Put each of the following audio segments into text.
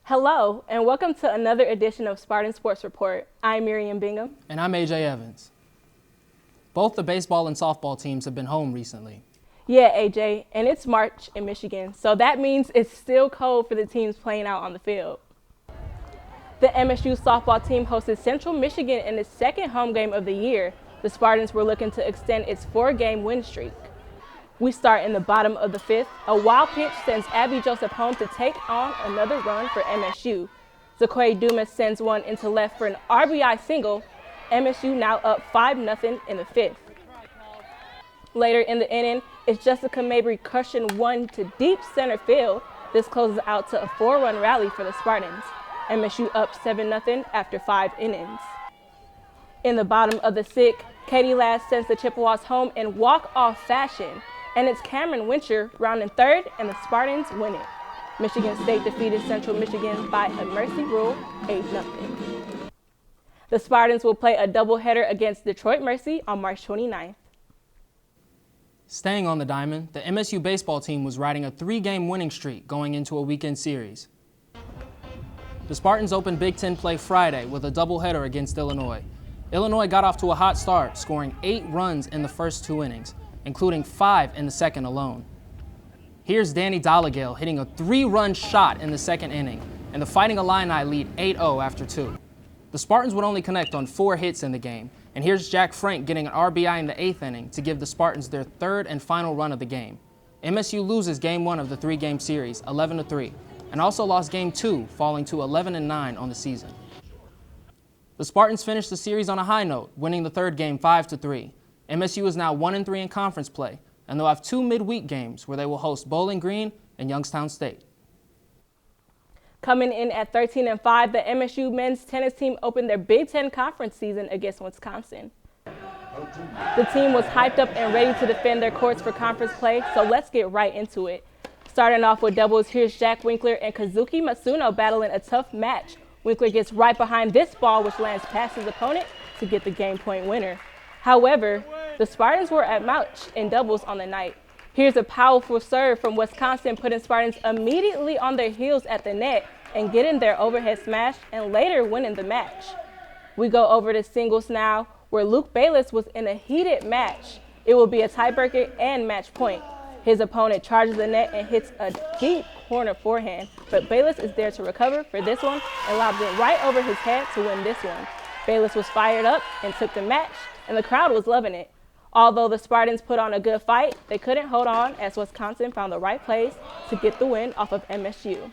Hello, and welcome to another edition of Spartan Sports Report. I'm Miriam Bingham. And I'm AJ Evans. Both the baseball and softball teams have been home recently. Yeah, AJ, and it's March in Michigan, so that means it's still cold for the teams playing out on the field. The MSU softball team hosted Central Michigan in its second home game of the year. The Spartans were looking to extend its 4-game win streak. We start in the bottom of the fifth. A wild pitch sends Abby Joseph home to take on another run for MSU. Zaquay Dumas sends one into left for an RBI single. MSU now up 5-0 in the fifth. Later in the inning, it's Jessica Mabry crushing one to deep center field. This closes out to a 4-run rally for the Spartans. MSU up 7-0 after 5 innings. In the bottom of the sixth, Katie Lass sends the Chippewas home in walk-off fashion. And it's Cameron Wincher rounding third, and the Spartans win it. Michigan State defeated Central Michigan by a mercy rule, 8-0. The Spartans will play a doubleheader against Detroit Mercy on March 29th. Staying on the diamond, the MSU baseball team was riding a 3-game winning streak going into a weekend series. The Spartans opened Big Ten play Friday with a doubleheader against Illinois. Illinois got off to a hot start, scoring 8 runs in the first 2 innings, including 5 in the second alone. Here's Danny Dollagale hitting a 3-run shot in the second inning, and the Fighting Illini lead 8-0 after 2. The Spartans would only connect on 4 hits in the game, and here's Jack Frank getting an RBI in the 8th inning to give the Spartans their 3rd and final run of the game. MSU loses Game 1 of the 3-game series, 11-3, and also lost Game 2, falling to 11-9 on the season. The Spartans finished the series on a high note, winning the 3rd game 5-3. MSU is now 1-3 in conference play, and they'll have 2 midweek games where they will host Bowling Green and Youngstown State. Coming in at 13-5, the MSU men's tennis team opened their Big Ten conference season against Wisconsin. The team was hyped up and ready to defend their courts for conference play, so let's get right into it. Starting off with doubles, here's Jack Winkler and Kazuki Masuno battling a tough match. Winkler gets right behind this ball, which lands past his opponent to get the game point winner. However, the Spartans were at match in doubles on the night. Here's a powerful serve from Wisconsin, putting Spartans immediately on their heels at the net and getting their overhead smash and later winning the match. We go over to singles now, where Luke Bayless was in a heated match. It will be a tiebreaker and match point. His opponent charges the net and hits a deep corner forehand, but Bayless is there to recover for this one and lobs it right over his head to win this one. Bayless was fired up and took the match, and the crowd was loving it. Although the Spartans put on a good fight, they couldn't hold on as Wisconsin found the right place to get the win off of MSU.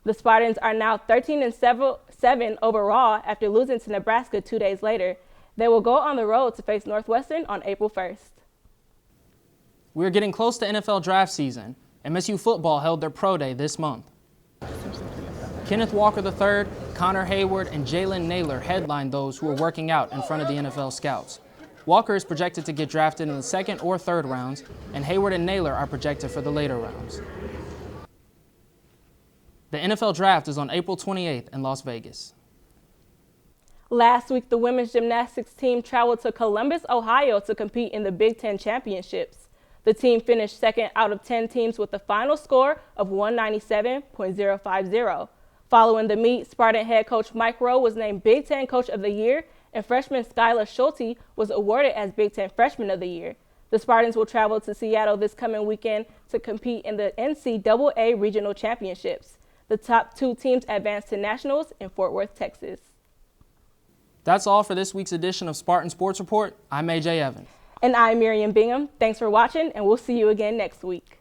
The Spartans are now 13-7 overall after losing to Nebraska 2 days later. They will go on the road to face Northwestern on April 1st. We're getting close to NFL draft season. MSU football held their pro day this month. Kenneth Walker III, Connor Hayward, and Jalen Naylor headlined those who were working out in front of the NFL scouts. Walker is projected to get drafted in the 2nd or 3rd rounds, and Hayward and Naylor are projected for the later rounds. The NFL draft is on April 28th in Las Vegas. Last week, the women's gymnastics team traveled to Columbus, Ohio to compete in the Big Ten championships. The team finished 2nd out of 10 teams with a final score of 197.050. Following the meet, Spartan head coach Mike Rowe was named Big Ten Coach of the Year, and freshman Skylar Schulte was awarded as Big Ten Freshman of the Year. The Spartans will travel to Seattle this coming weekend to compete in the NCAA Regional Championships. The top 2 teams advanced to nationals in Fort Worth, Texas. That's all for this week's edition of Spartan Sports Report. I'm AJ Evans. And I'm Miriam Bingham. Thanks for watching, and we'll see you again next week.